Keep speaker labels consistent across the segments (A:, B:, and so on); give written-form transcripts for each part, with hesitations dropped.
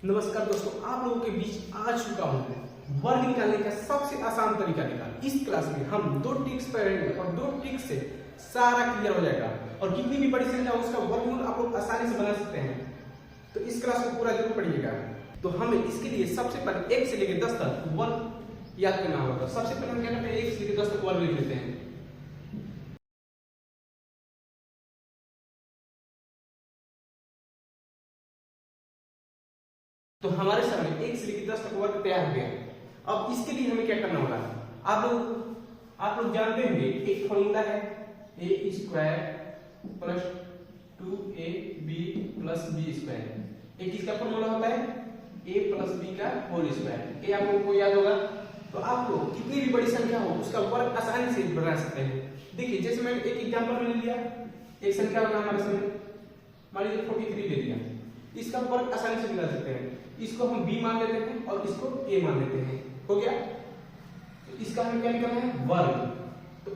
A: नमस्कार दोस्तों, आप लोगों के बीच आ चुका हूं वर्ग निकालने का सबसे आसान तरीका निकाल। इस क्लास में हम दो ट्रिक्स पढ़ेंगे और दो ट्रिक्स से सारा क्लियर हो जाएगा और कितनी भी बड़ी संख्या उसका वर्गमूल आप लोग आसानी से बना सकते हैं। तो इस क्लास को पूरा जरूर पढ़िएगा। तो हमें इसके लिए सबसे पहले 1 से लेकर 10 तक वर्ग याद करना होगा। सबसे पहले हम क्या करते हैं, 1 से लेकर 10 तक वर्ग लिख लेते हैं। तो हमारे सामने 1 से लेकर 10 तक वर्ग तैयार हो गया। अब इसके लिए हमें क्या करना होगा, आप लोग जानते होंगे एक फॉर्मूला है a square plus 2ab plus b square. एक किसका फॉर्मूला होता है, a प्लस b का होल स्क्वायर। ये आप लोगों को याद होगा। तो आप लोग कितनी भी बड़ी संख्या हो उसका वर्ग आसानी से बना सकते हैं। देखिए जैसे मैंने एक एग्जांपल में लिया, एक संख्या होगा हमारे सामने, मान लीजिए 43 ले लिया। इसका वर्ग आसानी से निकाल सकते हैं। इसको हम b मान लेते हैं और इसको a मान लेते हैं। हो गया। तो इसका हमें क्या निकालना है, वर्ग। तो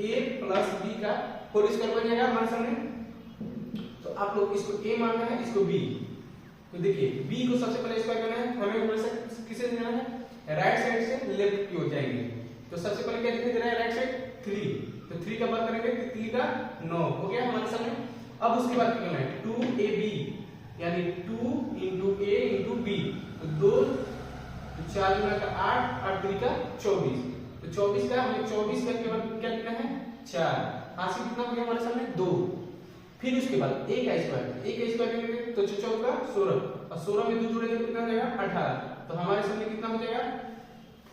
A: a प्लस b का होल स्क्वायर बन जाएगा हमारे सामने। तो आप लोग इसको a मानना है, इसको b। तो देखिए b को सबसे पहले स्क्वायर करना है, हमें हमेशा किसे देना है, राइट साइड से लेफ्ट की ओर जाएंगे। तो सबसे पहले क्या दिखाई दे रहा है, राइट साइड 3। तो 3 का वर्ग करेंगे तो 3 का 9 हो गया हमारे सामने। अब उसके बाद क्या करना है, 2ab यानी 2 इंटू a इंटू b। तो 2 तो 4 गुना का 8, 8 3 का 24। तो 24 का हमें 24 का केवल क्या लिखना है, 4। हासिल कितना हो गया हमारे सामने, 2। फिर उसके बाद a का स्क्वायर करेंगे तो 4 का 16 और 16 में 2 जोड़ेंगे तो कितना हो जाएगा, 18। तो हमारे सामने कितना हो जाएगा,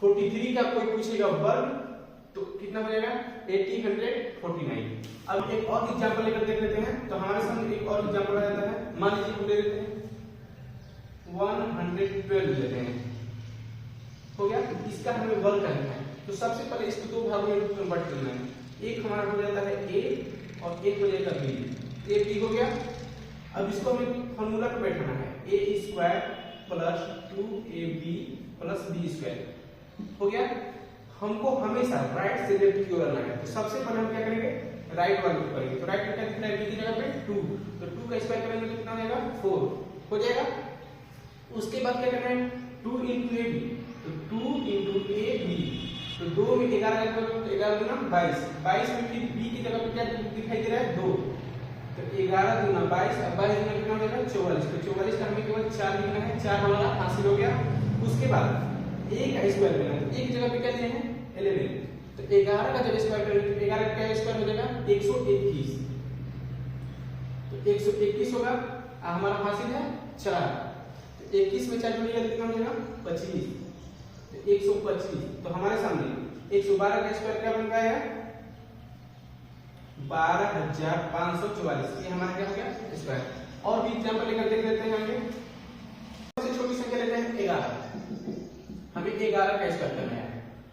A: 43 का कोई पूछेगा वर्ग तो कितना हो जाएगा, 1849। अब एक और एग्जांपल लेकर देख लेते हैं। तो हमारे सामने एक और एग्जांपल आ जाता है। मान लीजिए हम ले लेते हैं 112 लेते हैं। हो गया। इसका हमें वर्ग करना है। तो सबसे पहले इसको दो भागों में कन्वर्ट करना है। एक हमारा हो जाता है a और एक हो जाएगा b। a b हो गया। अब इसको हमें फार्मूला पे बैठाना है, a square plus 2ab plus b square. हो गया। हमको हमेशा राइट से लेफ्ट की ओर आना है। तो सबसे पहले हम क्या करेंगे, राइट वाले को करेंगे। तो राइट में क्या दिखना है, b की जगह पे 2। तो 2 का स्क्वायर करेंगे तो कितना हो जाएगा, 4 हो जाएगा। उसके बाद क्या करना है, 2 इंटू ab। तो 2 इंटू ab। तो 2 में 11 का तो 11 गुना 22। 22 में फिर b की जगह पे क्या दिखाई दे रहा है, 2। तो 11 गुना 22 और 22 गुना कितना हो जाएगा, 44। तो 44 का हमें केवल 4 लिखना है। 4 हमारा हासिल हो गया। उसके बाद a का स्क्वायर लेना है। a की जगह पे क्या दिए हैं, 11। तो 11 का जब स्क्वायर करेंगे तो 11 का स्क्वायर हो जाएगा 121। तो 121 होगा। हमारा हासिल है 4। तो 21 में 4 जोड़िएगा तो कितना हो जाएगा, 25। तो 125। तो हमारे सामने 112 का स्क्वायर क्या बन गया, 12544। ये हमारा क्या हो गया, स्क्वायर। और भी एग्जांपल लेकर देख लेते हैं। आगे सबसे छोटी संख्या लेते हैं 11। हमें 11 का स्क्वायर करना है।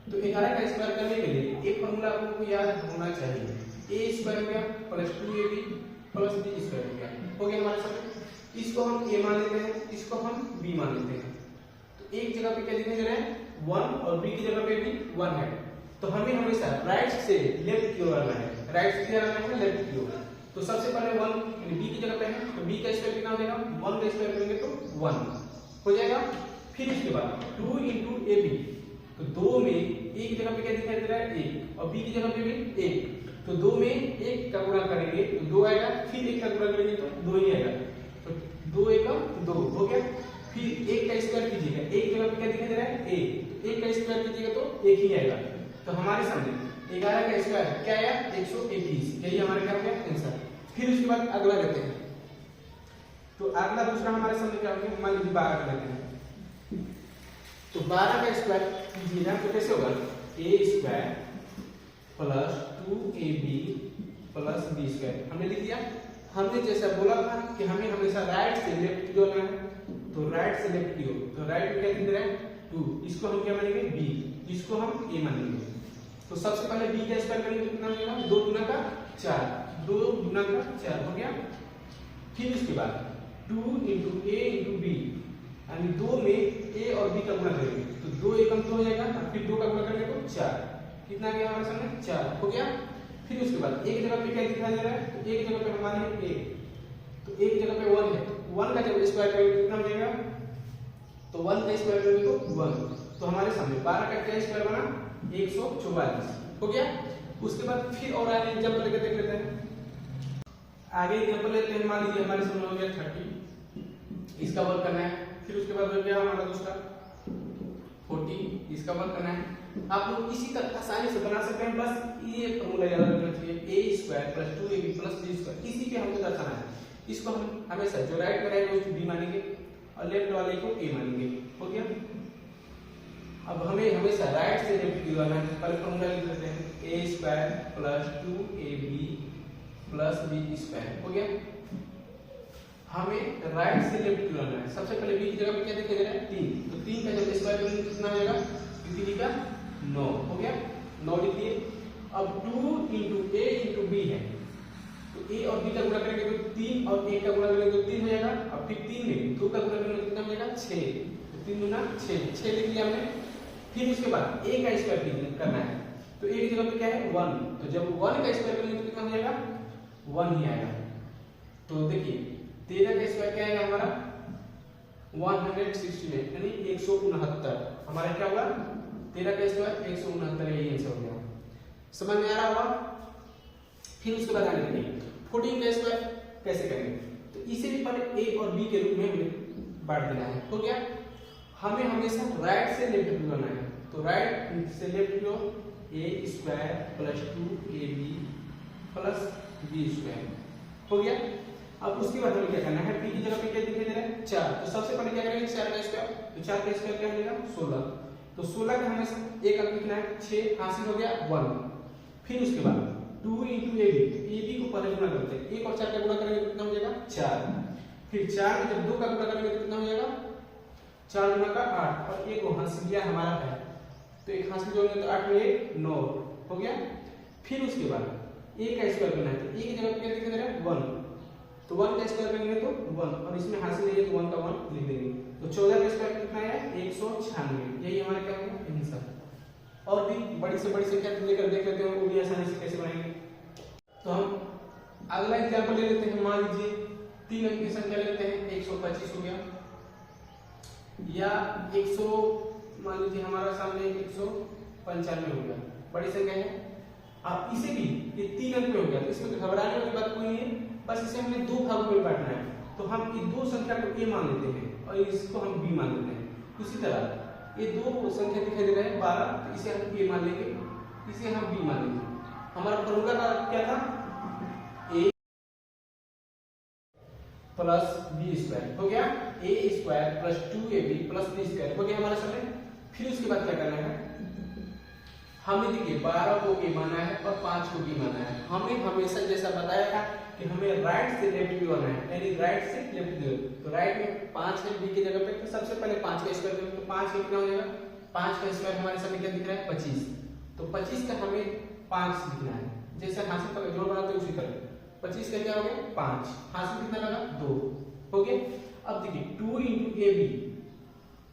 A: तो 11 का स्क्वायर करने के लिए एक फॉर्मूला आपको याद होना चाहिए, a स्क्वायर हो गया plus 2ab plus b square हो गया। हो गया हमारे सामने। इसको हम a मान लेते हैं, इसको हम b मान लेते हैं। तो एक जगह पे क्या दिखाई दे रहा है, 1 और b की जगह पे भी 1 है। तो हमें हमेशा राइट से लेफ्ट की ओर आना है। राइट से आना है लेफ्ट की ओर। तो सबसे पहले 1 यानी b की जगह पे है, तो b का स्क्वायर कितना हो जाएगा, 1 का स्क्वायर करेंगे तो 1 हो जाएगा। फिर इसके बाद 2 इंटू ab। तो 2 में a की जगह पे क्या दिखाई दे रहा है, 1 और b की जगह पे भी 1। तो 2 में 1 का गुणा करेंगे तो 2 आएगा। फिर 1 का गुणा करेंगे तो 2 ही आएगा। तो 2 1 2 हो गया। फिर 1 का स्क्वायर कीजिएगा, 1 जगह पे क्या दिखाई दे रहा है, 1। तो 1 का स्क्वायर कीजिएगा तो 1 ही आएगा। तो हमारे सामने 11 का स्क्वायर क्या आया, 121। यही हमारा क्या हो गया, आंसर। फिर उसके बाद अगला लेते हैं। तो अगला दूसरा हमारे सामने क्या हो गया, मान लीजिए 12 का लेते हैं। तो 12 का स्क्वायर कीजिएगा तो कैसे होगा, a square plus 2ab plus b square. हमने लिख दिया। हमने जैसा बोला था कि हमें हमेशा राइट से लेफ्ट की ओर आना है। तो राइट से लेफ्ट की ओर। तो राइट में क्या दिख रहा है, 2। इसको हम क्या मानेंगे, b। इसको हम a मानेंगे। तो सबसे पहले b का स्क्वायर करेंगे तो कितना हो जाएगा, 2 गुना का 4। 2 गुना का 4 हो गया। फिर उसके बाद 2 इंटू a इंटू b यानी 2 में a और b का गुणा करेंगे तो 2 एकम 2 हो जाएगा। और फिर 2 का गुणा करेंगे तो 4। कितना आ गया हमारे सामने, 4 हो गया। फिर उसके बाद एक जगह पे क्या दिखाई दे रहा है, तो एक जगह पे हमारे 1। तो एक जगह पे 1 है। तो 1 का जब स्क्वायर करेंगे कितना हो जाएगा, स्क्वायर करेंगे तो 1। तो हमारे सामने 12 का क्या स्क्वायर बना 144 हो गया। उसके बाद फिर और आगे एग्जांपल लेके देख लेते हैं। आगे एग्जांपल लेते हैं, मान लीजिए हमारे सामने हो गया 30, इसका वर्क करना है। फिर उसके बाद हो गया हमारा दूसरा 40, इसका वर्क करना है। आप लोग इसी तरह आसानी से बना सकते हैं, बस ये फॉर्मूला याद रखना चाहिए, a square plus 2ab plus b square. इसी पे हमको दर्शाना है। इसको हम हमेशा जो राइट में रहेगा उसको b मानेंगे और लेफ्ट वाले को a मानेंगे। हो गया। अब हमें हमेशा राइट से लेफ्ट की करना है। पहले फॉर्मूला लिख लेते हैं, a square plus 2ab plus b square. हो गया। हमें राइट से लेफ्ट की करना है। सबसे पहले b की जगह पे क्या दिखाई दे रहा है 3, तो 3 का जब स्क्वायर करेंगे कितना हो जाएगा 3 का 9 हो गया। 9 लिख दिए। अब 2 into a into b है, तो a और b का गुणा करेंगे तो 3 और a का गुणा करेंगे तो 3 हो जाएगा। अब फिर 3 में 2 का गुणा करेंगे तो कितना हो जाएगा 6, तो 3 गुना 6 लिख लिया हमने। फिर उसके बाद a का स्क्वायर करना है, तो a की जगह पे क्या है 1, तो जब 1 का स्क्वायर करेंगे तो कितना हो जाएगा 1 ही आएगा। तो देखिए 13 का स्क्वायर क्या आएगा हमारा 169 यानी 169। हमारा क्या हुआ 13 का स्क्वायर 169, यही आंसर हो गया। समझ में आ रहा होगा। फिर उसके बाद आगे देखिए 14 का स्क्वायर कैसे करेंगे, तो इसे भी पहले a और b के रूप में हमें बांट देना है। हो गया। हमें हमेशा राइट से लेफ्ट की करना है, तो राइट से लेफ्ट की ओर a square plus 2ab plus b square हो गया। अब उसके बाद हमें क्या करना है, p की जगह पे क्या दिखाई दे रहा है 4, तो सबसे पहले क्या करेंगे 4 का स्क्वायर, तो 4 का स्क्वायर क्या हो जाएगा 16, तो 16 का हमेशा एक अंक लिखना है 6 हासिल हो गया 1। फिर उसके बाद 2 into ab, ab को पहले गुणा करते हैं, 1 और 4 का गुणा करेंगे तो कितना हो जाएगा 4। फिर 4 में जब 2 का गुणा करेंगे तो कितना हो जाएगा 4 गुना का 8, और 1 को हासिल किया हमारा है, तो एक हासिल जोड़ेंगे तो 8 में 1 9 हो गया। फिर उसके बाद a का स्क्वायर करना है, तो a की जगह पे क्या दिखाई दे रहा है 1, तो 1 का स्क्वायर करेंगे तो 1, और इसमें हासिल नहीं है तो 1 का 1 लिख देंगे, तो 14 का स्क्वायर कितना है 196, यही हमारा क्या होगा आंसर। और भी बड़ी से बड़ी संख्या लेकर देख लेते हैं वो भी आसानी से कैसे बनाएंगे। तो हम अगला एग्जांपल ले लेते हैं। मान लीजिए 3 अंक की संख्या ले लेते हैं 125 हो गया, या 100 मान लीजिए हमारा सामने 195 हो गया, बड़ी संख्या है। आप इसे भी ये 3 अंक में हो गया, तो इसमें घबराने वाली बात कोई नहीं है, बस इसे हमने 2 भागों में बांटना है। तो हम ये 2 संख्या को a मान लेते हैं और इसको हम b मान लेते हैं। उसी तरह ये 2 संख्या दिखाई दे रहा है 12, तो इसे हम a मान लेंगे, इसे हम b मान लेंगे। हमारा फॉर्मूला क्या था a प्लस b स्क्वायर हो गया, a square plus 2ab plus b square हो गया हमारे सामने। फिर उसके बाद क्या करना है, हमने देखिए 12 को a माना है और 5 को b माना है। हमने हमेशा जैसा बताया था कि हमें राइट से लेफ्ट की होना है, यानी राइट से लेफ्ट की। तो राइट में 5 है b की जगह पे, तो सबसे पहले 5 का स्क्वायर करेंगे, तो 5 कितना हो जाएगा 5 का स्क्वायर हमारे सामने क्या दिख रहा है 25, तो 25 का हमें 5 लिखना है, जैसे हासिल पर जोड़ बनाते हैं उसी तरह। 25 का क्या हो गया 5, हासिल कितना लगा 2 हो गया। अब देखिए 2 into ab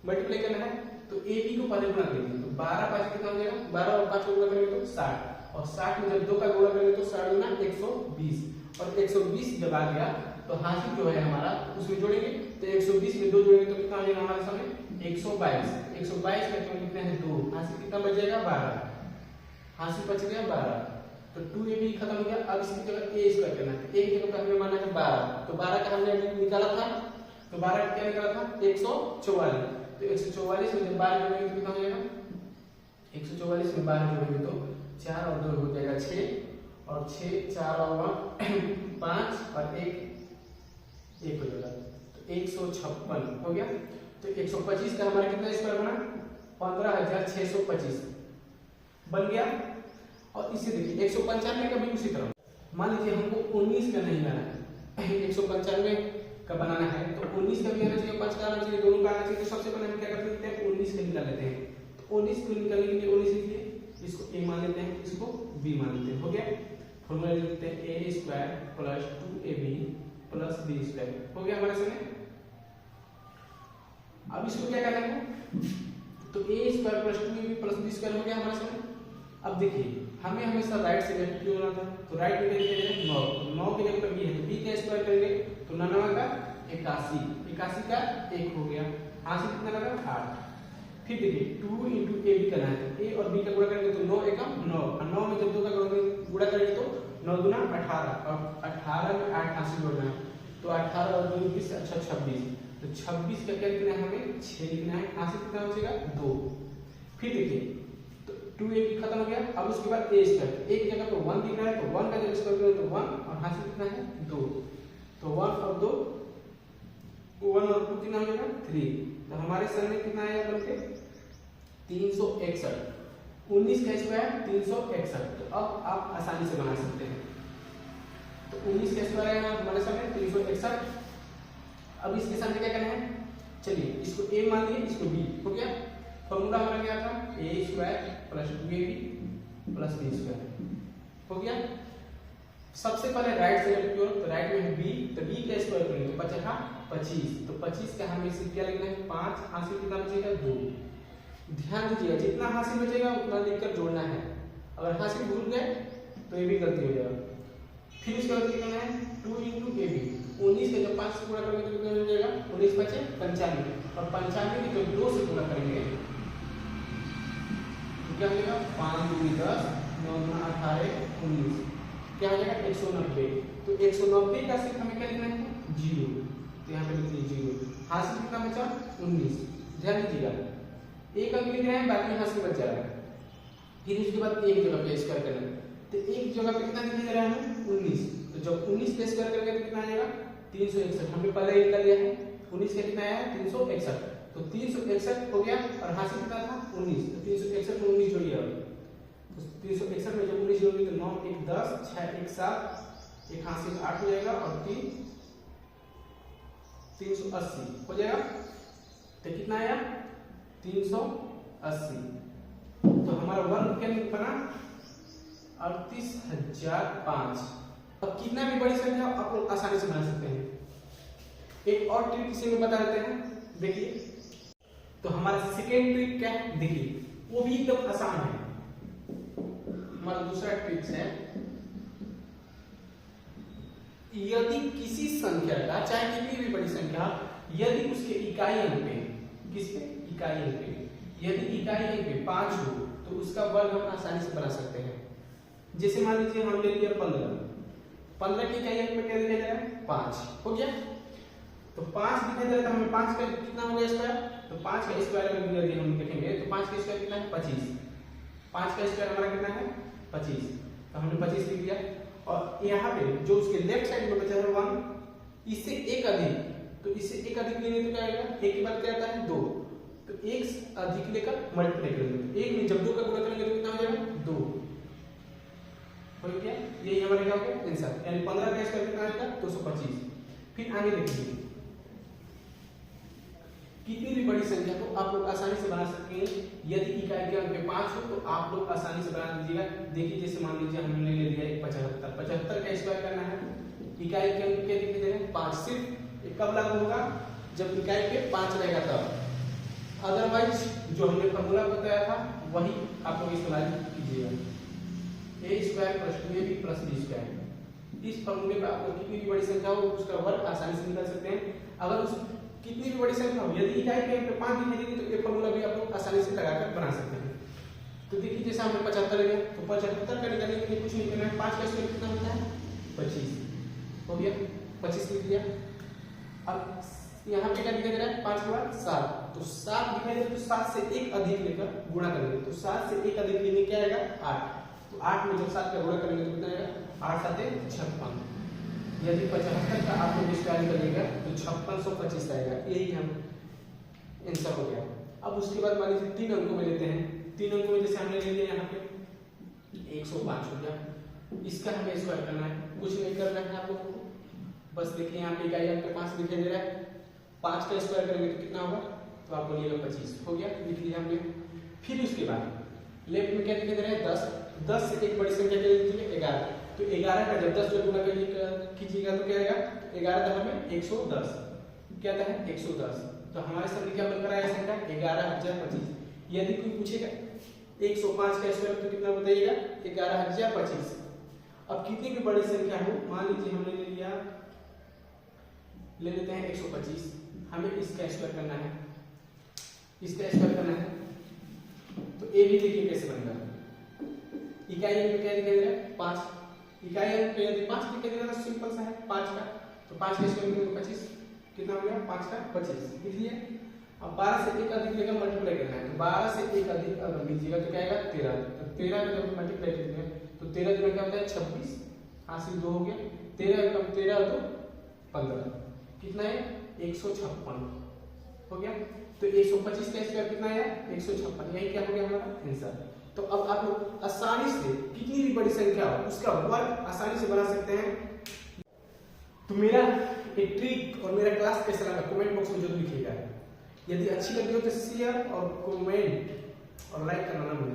A: मल्टीप्लाई करना है, तो ab को पहले गुणा करेंगे, तो 12 5 कितना हो जाएगा 12 और 5 को गुणा करेंगे तो 60, और 60 में जब 2 का गुणा करेंगे तो 60 गुना 120, और 120 जब आ गया तो हासिल जो है हमारा उसमें जोड़ेंगे, तो 120 में 2 जोड़ेंगे तो कितना हो जाएगा हमारे सामने 122। 122 में कितने हैं 2, हासिल कितना बच जाएगा 12, हासिल बच गया 12, तो 2ab खत्म हो गया। अब इसकी जगह a स्क्वायर करना है, a की जगह पे हमने माना है 12, तो 12 का हमने अभी निकाला था, तो 12 का क्या निकाला था 144, तो 144 में जब 12 जोड़ेंगे तो कितना हो जाएगा 144 में 12 जोड़ेंगे तो 4 और 2 हो जाएगा 6, और 6 4 और 1 5 और 1 हो जाएगा, तो 156 हो गया। तो 125 का हमारा कितना स्क्वायर बना 15625 बन गया। और इसे देखिए 195 का भी उसी तरह, मान लीजिए हमको 19 का नहीं आना है, 195 का बनाना है, तो 19 का भी आना चाहिए 5 का आना चाहिए, दोनों का आना चाहिए। तो सबसे पहले हम क्या करते हैं 19 का निकाल लेते हैं, तो 19 को निकालने के लिए 19 लिखिए, इसको a मान लेते हैं, इसको b मान लेते हैं। हो गया। फॉर्मूला लिख लेते हैं a square plus 2ab plus b square हो गया हमारे सामने। अब इसको क्या करना है, तो a square plus 2ab plus b square हो गया हमारे सामने। अब देखिए हमें हमेशा राइट से लेफ्ट की होना था, तो राइट में देखिए 9 की जगह पर b है, तो b का स्क्वायर करेंगे तो 99 का 81, 81 का 1 हो गया, हासिल कितना लगा 8। फिर देखिए 2 इंटू ए बी करना है, तो ए और बी का गुणा करेंगे तो 9 एकम 9, और 9 में जब 2 का गुणा करेंगे तो 9 दूना 18, और 18 में 8 हासिल जोड़ना है, तो 18 और 2 20, अच्छा 26, तो 26 का क्या लिखना है हमें 6 लिखना है, हासिल कितना बचेगा 2। फिर देखिए तो 2ab खत्म हो गया, अब उसके बाद a स्क्वायर, एक जगह पे 1 दिख रहा है तो 1 का जब स्क्वायर करें तो 1, और हासिल कितना है 2, तो 1 और 2 1 और 2 कितना हो जाएगा 3, तो हमारे सामने कितना आया बल्कि 361, 19 का स्क्वायर 361, तो अब आप आसानी से बना सकते हैं, तो 19 का स्क्वायर आएगा हमारे सामने 361। अब इसके सामने क्या करना है, चलिए इसको a मान लिए, इसको b हो गया, फॉर्मूला हमारा क्या था a square plus 2ab plus b square हो गया। सबसे पहले राइट से लेफ्ट की ओर, तो राइट में है b, तो b का स्क्वायर करेंगे तो 25, तो 25 का हमें इसे क्या लिखना है 5, हासिल कितना बचेगा 2। ध्यान दीजिएगा जितना हासिल बचेगा उतना लिखकर जोड़ना है, अगर हासिल भूल गए तो ये भी गलती हो जाएगा। फिर इसके बाद क्या करना है 2 इंटू ए बी, 19 का जब 5 से गुणा करेंगे तो कितना हो जाएगा 19 बचे 95, और 95 के जब 2 से गुणा करेंगे तो क्या हो जाएगा 5 दूनी 10, 9 दूना 18, 19, क्या हो जाएगा 190, तो 190 का सिर्फ हमें क्या लिखना है 0, तो यहाँ पे लिख लीजिए 0, हासिल कितना बचा 19। ध्यान दीजिएगा एक अंक लिख रहे हैं, बाकी हासिल बच जा रहा है। फिर उसके बाद एक जगह पे स्क्वायर करना है, तो एक जगह पे कितना दिखाई दे रहा है 19, तो जब 19 पे स्क्वायर करेंगे तो कितना आ जाएगा 361, हमने पहले ही कर लिया है, 19 का कितना आया 361, तो 361 हो गया, और हासिल कितना था 19, तो 361 में 19 जोड़िए, तो 361 में जब 19 जोड़ेंगे तो 9 1 10, 6 1 7, एक हासिल 8 हो जाएगा, और 3 380 हो जाएगा, तो कितना आया 380, तो हमारा वर्ग क्या बना 38,005। अब कितना भी बड़ी संख्या आप लोग आसानी से बना सकते हैं। एक और ट्रिक इसे में बता देते हैं, देखिए तो हमारा सेकेंड ट्रिक क्या है, देखिए वो भी एकदम आसान है। हमारा दूसरा ट्रिक है, यदि किसी संख्या का चाहे कितनी भी बड़ी संख्या, यदि उसके इकाई अंक पे, किस पे इकाई अंक पे, यदि इकाई अंक पे 5 हो तो उसका वर्ग हम आसानी से बना सकते हैं। जैसे मान लीजिए हम ले लिया 15 की इकाई अंक पे क्या दिया जाएगा 5 हो गया, तो 5 दिखाई दे रहा था हमें, 5 का कितना हो गया स्क्वायर, तो 5 का स्क्वायर अगर यदि हम देखेंगे तो 5 का स्क्वायर कितना है 25, 5 का स्क्वायर हमारा कितना है 25, तो हमने 25 लिख दिया, और यहाँ पे जो उसके लेफ्ट साइड में बचा है 1, इससे एक अधिक, तो इससे एक अधिक लेंगे तो क्या आएगा, एक के बाद क्या आता है 2, तो एक अधिक लेकर मल्टीप्लाई करेंगे, एक में जब 2 का गुणा करेंगे तो कितना हो जाएगा 2 हो गया, यही हमारे क्या हो गया आंसर, यानी 15 का स्क्वायर कितना आएगा 225। फिर आगे देखिए कितनी भी बड़ी संख्या को आप लोग आसानी से बना सकते हैं, यदि इकाई के अंक 5 हो तो आप लोग आसानी से बना लीजिएगा। देखिए जैसे मान लीजिए हमने ले लिया 75, 75 का स्क्वायर करना है, इकाई के अंक क्या दिखाई दे रहे हैं 5, सिर्फ कब लागू होगा जब इकाई पे 5 रहेगा तब, अदरवाइज जो हमने फॉर्मूला बताया था वही आप लोग इस्तेमाल कीजिएगा, a square plus 2ab plus b square. इस फॉर्मूले पे आप लोग कितनी भी बड़ी संख्या हो उसका वर्ग आसानी से निकाल सकते हैं। अगर उस कितनी भी बड़ी संख्या हो, यदि इकाई के अंक पे 5 दिखाई देगी तो ये फॉर्मूला भी आप लोग आसानी से लगाकर बना सकते हैं। तो देखिए जैसे हमने 75 लिया, तो 75 का निकालने के लिए कुछ नहीं करना है, 5 का स्क्वायर कितना होता है 25 हो गया, 25 लिख दिया। अब यहाँ पे क्या दिखाई दे रहा है 5 के बाद 7, तो 7 दिखाई दे रहा है, तो 7 से एक अधिक लेकर गुणा करेंगे, तो 7 से एक अधिक लेने क्या आएगा 8, तो 8 में जब 7 का गुणा करेंगे तो कितना आएगा 8 7 56। यदि 75 का आप लोग स्क्वायर करिएगा तो 5625 आएगा, यही हम आंसर हो गया। अब उसके बाद मान लीजिए 3 अंकों में लेते हैं, 3 अंकों में जैसे हमने ले लिया यहाँ पे 105 हो गया, इसका हमें स्क्वायर करना है, कुछ नहीं करना है आप लोगों को, बस देखिए यहाँ पे इकाई अंक 5 दिखाई दे रहा है, 5 का स्क्वायर करेंगे तो कितना होगा, तो आप बोलिएगा 25 हो गया, लिख लिया हमने। फिर उसके बाद लेफ्ट में क्या दिखाई दे रहा है 10, 10 से एक बड़ी संख्या क्या लीजिए 11, तो 11 का जब 10 से गुणा कीजिएगा तो क्या आएगा 11 10 में 110, क्या आता है 110, तो हमारे सामने क्या बनकर आया संख्या 11025। यदि कोई पूछेगा 105 का स्क्वायर तो कितना बताइएगा 11025। अब कितनी भी बड़ी संख्या हो, मान लीजिए हमने ले लेते हैं 125, हमें इसका स्क्वायर करना है, इसका स्क्वायर करना है। तो ए भी देखिए कैसे बनेगा। इकाई अंक में क्या दिखाई दे रहा है 5, इकाई अंक पे यदि 5 दिखाई दे रहा है तो सिंपल सा है 5 का, तो 5 का स्क्वायर करेंगे 25, कितना हो गया 5 का 25 लिख लिया। अब 12 से 1 अधिक लेकर मल्टीप्लाई करना है, तो 12 से 1 अधिक अगर लीजिएगा तो क्या आएगा 13, तो 13 का जब मल्टीप्लाई करेंगे तो 13 जो क्या होता है 26, हासिल 2 हो गया, 13 कम 13 तो 15, कितना है 156 हो गया। तो 125 का स्क्वायर कितना है 156, यही क्या हो गया हमारा आंसर। तो अब आप लोग आसानी से कितनी भी बड़ी संख्या हो उसका वर्ग आसानी से बना सकते हैं। तो मेरा एक ट्रिक और मेरा क्लास कैसा लगा कमेंट बॉक्स में जरूर लिखिएगा। यदि अच्छी लगी हो तो शेयर और कमेंट और लाइक करना ना भूलिए।